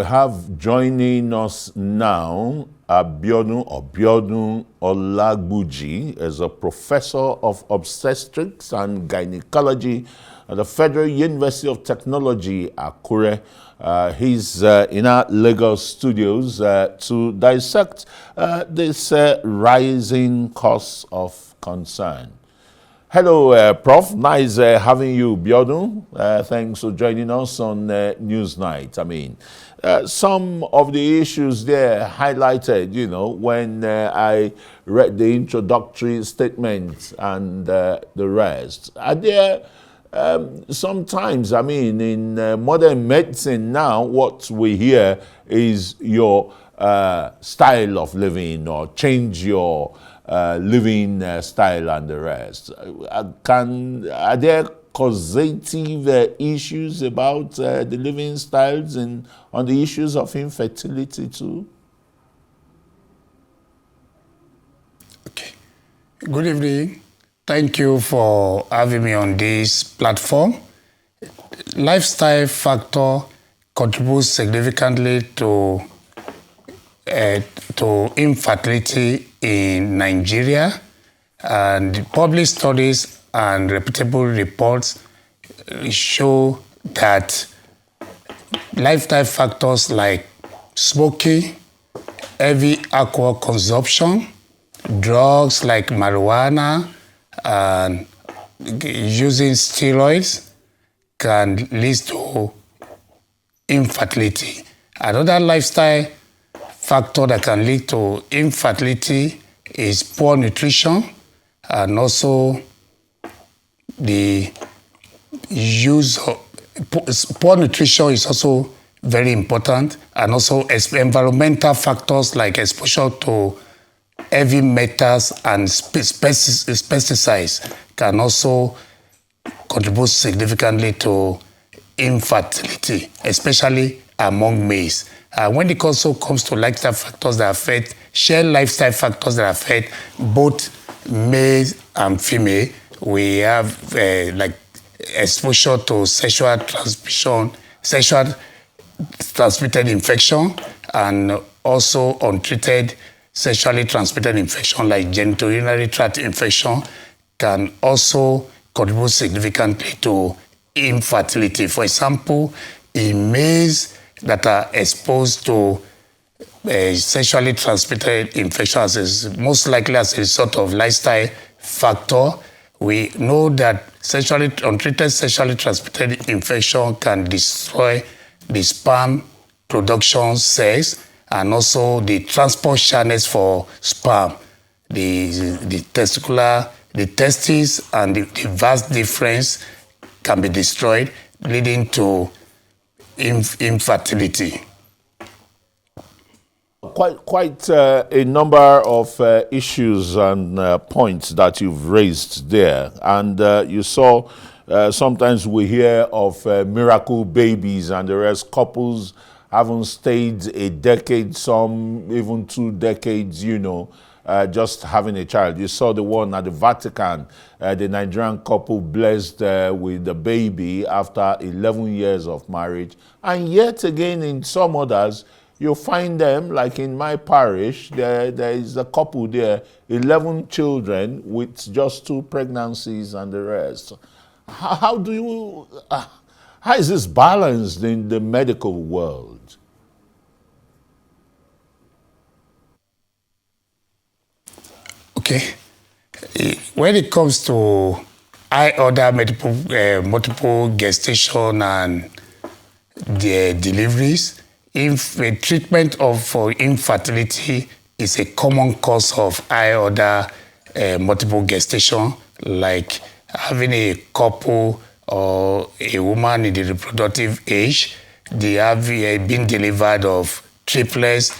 We have joining us now Abiodun Olagbuji is a professor of obstetrics and gynecology at the Federal University of Technology, Akure. He's in our Lagos studios to dissect this rising cause of concern. Hello, Prof. Nice having you, Biodun. Thanks for joining us on Newsnight. I mean, some of the issues there highlighted, you know, when I read the introductory statements and the rest. Are there sometimes, I mean, in modern medicine now, what we hear is your style of living or change your living style and the rest. Are there causative issues about the living styles and on the issues of infertility too? Okay. Good evening. Thank you for having me on this platform. Lifestyle factor contributes significantly to infertility in Nigeria, and published studies and reputable reports show that lifestyle factors like smoking, heavy alcohol consumption, drugs like marijuana, and using steroids can lead to infertility. Another lifestyle factor that can lead to infertility is poor nutrition, and also the use of poor nutrition is also very important, and also environmental factors like exposure to heavy metals and pesticides can also contribute significantly to infertility, especially among males. When it also comes to lifestyle factors that affect, shared lifestyle factors that affect both male and female, we have like exposure to sexual transmitted infection, and also untreated sexually transmitted infection like genitourinary tract infection can also contribute significantly to infertility. For example, in males that are exposed to sexually transmitted infections is most likely as a result of lifestyle factor. We know that untreated sexually transmitted infection can destroy the sperm production cells and also the transport channels for sperm, the testes and the vast difference can be destroyed, leading to infertility. Quite a number of issues and points that you've raised there. And you saw sometimes we hear of miracle babies and the rest. Couples haven't stayed a decade, some even 2 decades, you know, just having a child. You saw the one at the Vatican, the Nigerian couple blessed with the baby after 11 years of marriage. And yet again, in some others, you'll find them, like in my parish, there is a couple there, 11 children with just 2 pregnancies and the rest. How is this balanced in the medical world? Okay. When it comes to other multiple gestation and the deliveries, treatment for infertility is a common cause of order multiple gestation, like having a couple or a woman in the reproductive age, they have been delivered of triplets,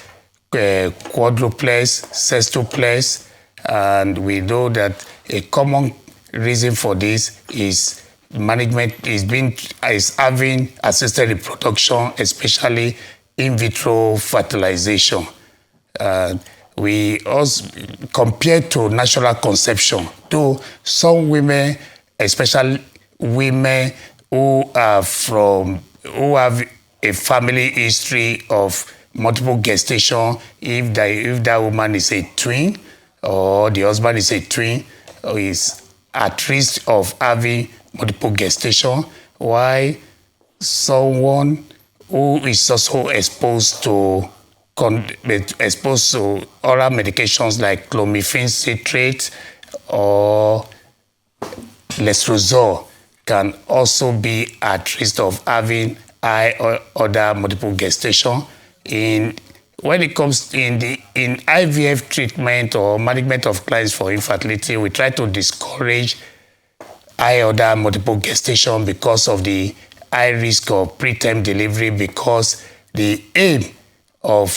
quadruplets, sextuplets, and we know that a common reason for this is management is having assisted reproduction, especially in vitro fertilization. We also compare to natural conception, though some women, especially women who have a family history of multiple gestation, if that woman is a twin or the husband is a twin or is at risk of having multiple gestation, why someone who is also exposed to oral medications like clomiphene citrate or letrozole can also be at risk of having high or other multiple gestation. When it comes in IVF treatment or management of clients for infertility, we try to discourage high order multiple gestation because of the high risk of preterm delivery, because the aim of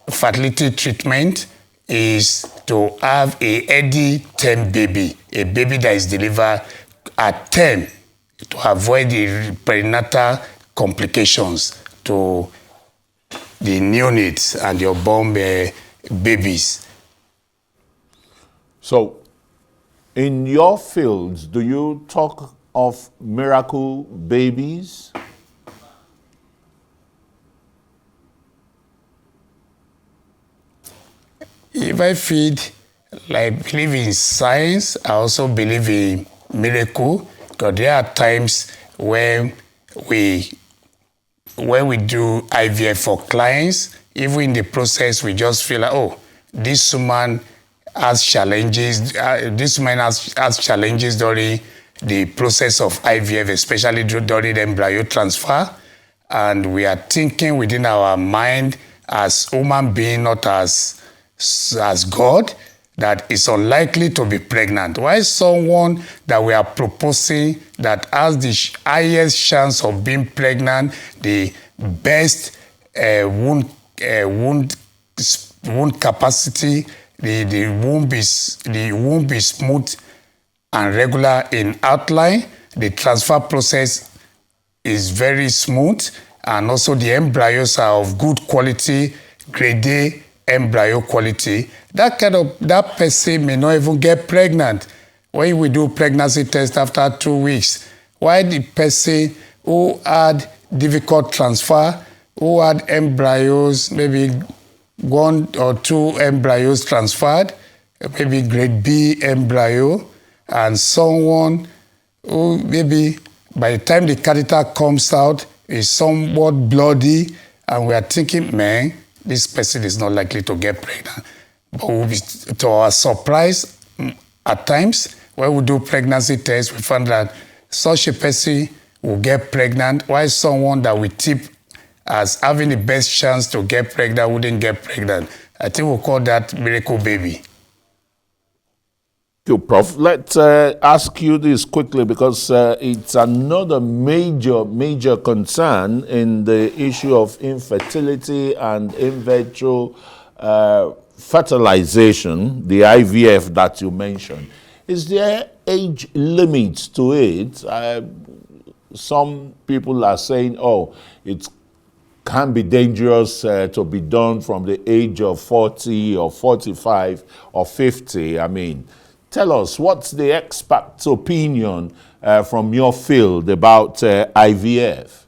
fertility treatment is to have a healthy term baby, a baby that is delivered at term, to avoid the perinatal complications to the neonates and the unborn babies. So, in your fields, do you talk of miracle babies? If I believe in science, I also believe in miracle, because there are times when we do IVF for clients, even in the process, we just feel like, oh, this woman has challenges. This woman has challenges during the process of IVF, especially during the embryo transfer, and we are thinking within our mind as human being, not as God, that is unlikely to be pregnant. Why someone that we are proposing that has the highest chance of being pregnant, the best wound capacity, the womb is smooth and regular in outline, the transfer process is very smooth, and also the embryos are of good quality, grade A embryo quality, that person may not even get pregnant. When we do pregnancy test after 2 weeks, why the person who had difficult transfer, who had embryos, maybe 1 or 2 embryos transferred, maybe grade B embryo, and someone who maybe by the time the catheter comes out is somewhat bloody, and we are thinking, man, this person is not likely to get pregnant. But to our surprise, at times, when we do pregnancy tests, we find that such a person will get pregnant, while someone that we tip as having the best chance to get pregnant wouldn't get pregnant. I think we'll call that miracle baby. Thank you, Prof. Let's ask you this quickly, because it's another major concern in the issue of infertility and in vitro fertilization, the IVF that you mentioned. Is there age limits to it? Some people are saying, oh, it can be dangerous to be done from the age of 40 or 45 or 50. I mean, tell us, what's the expert's opinion from your field about IVF?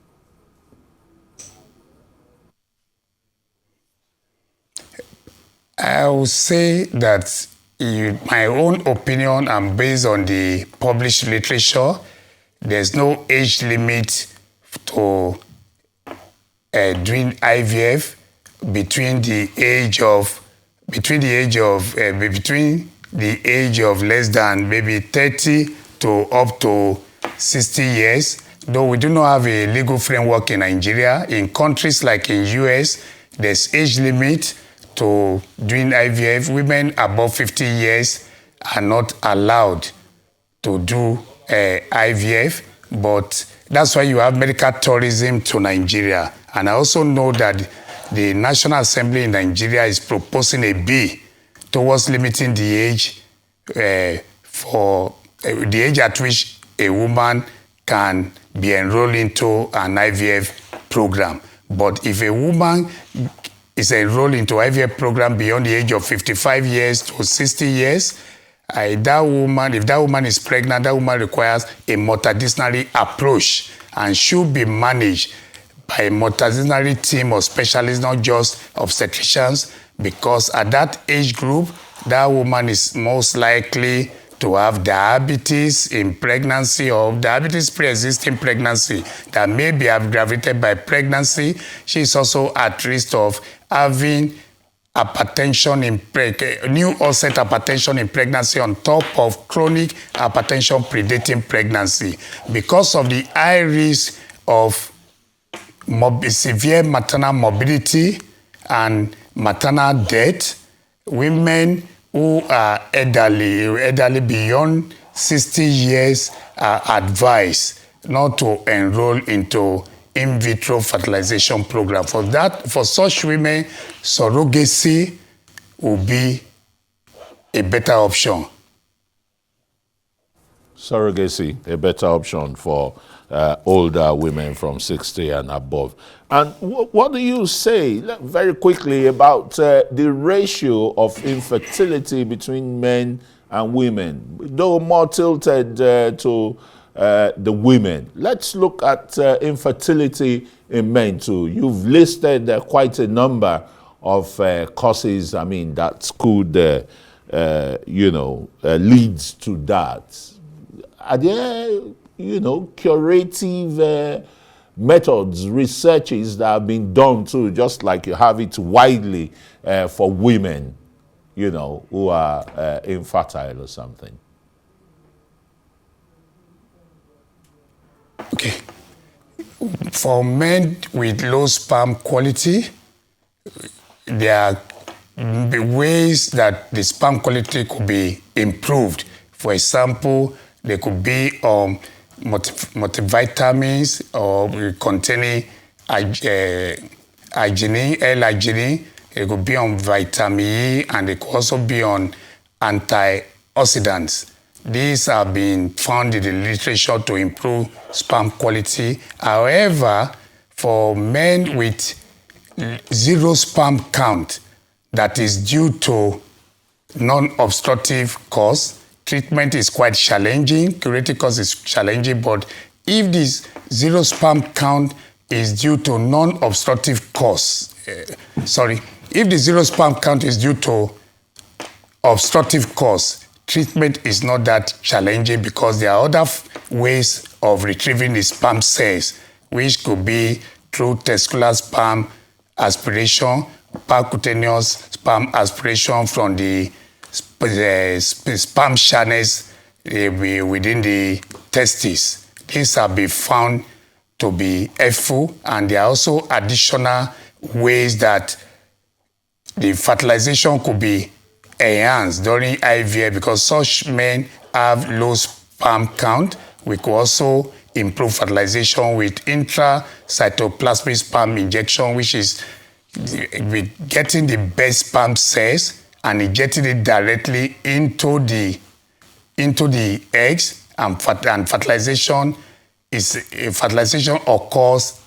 I will say that my own opinion, and based on the published literature, there's no age limit to doing IVF between the age of less than maybe 30 to up to 60 years. Though we do not have a legal framework in Nigeria, in countries like in US, there's age limit to doing IVF. Women above 50 years are not allowed to do IVF, but that's why you have medical tourism to Nigeria. And I also know that the National Assembly in Nigeria is proposing a bill towards limiting the age for the age at which a woman can be enrolled into an IVF program. But if a woman is enrolled into IVF program beyond the age of 55 years to 60 years, if that woman is pregnant, that woman requires a multidisciplinary approach and should be managed by a multidisciplinary team of specialists, not just obstetricians, because at that age group, that woman is most likely to have diabetes in pregnancy or diabetes pre-existing pregnancy that may be aggravated by pregnancy. She is also at risk of having hypertension in new onset hypertension in pregnancy on top of chronic hypertension predating pregnancy. Because of the high risk of severe maternal morbidity and maternal death, women who are elderly beyond 60 years are advised not to enroll into in vitro fertilization program. For such women, surrogacy will be a better option. Surrogacy, a better option for older women from 60 and above. And what do you say, very quickly, about the ratio of infertility between men and women, though more tilted to the women? Let's look at infertility in men too. You've listed quite a number of causes, that could, lead to that. Are there, curative methods, researches that have been done too, just like you have it widely for women, who are infertile or something? Okay. For men with low sperm quality, there are ways that the sperm quality could be improved. For example, they could be multivitamins or containing arginine, L-arginine. It could be on vitamin E, and it could also be on antioxidants. These have been found in the literature to improve sperm quality. However, for men with zero sperm count that is due to non-obstructive cause, treatment is quite challenging. Curative cause is challenging, but if this zero sperm count is due to non-obstructive cause, if the zero sperm count is due to obstructive cause, treatment is not that challenging because there are other ways of retrieving the sperm cells, which could be through testicular sperm aspiration, percutaneous sperm aspiration from the sperm channels within the testes. These have been found to be helpful, and there are also additional ways that the fertilization could be enhanced during IVF because such men have low sperm count. We could also improve fertilization with intracytoplasmic sperm injection, which is getting the best sperm cells and injecting it directly into the eggs, and fertilization occurs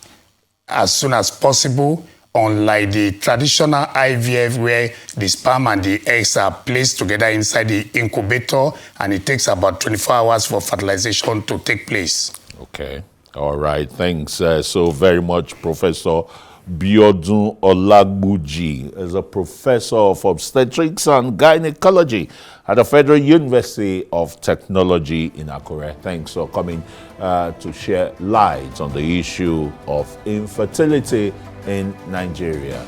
as soon as possible, unlike the traditional IVF where the sperm and the eggs are placed together inside the incubator and it takes about 24 hours for fertilization to take place. Okay. All right. Thanks so very much, Professor Biodun Olagbuji, as a professor of obstetrics and gynecology at the Federal University of Technology in Akure. Thanks for coming to share light on the issue of infertility in Nigeria.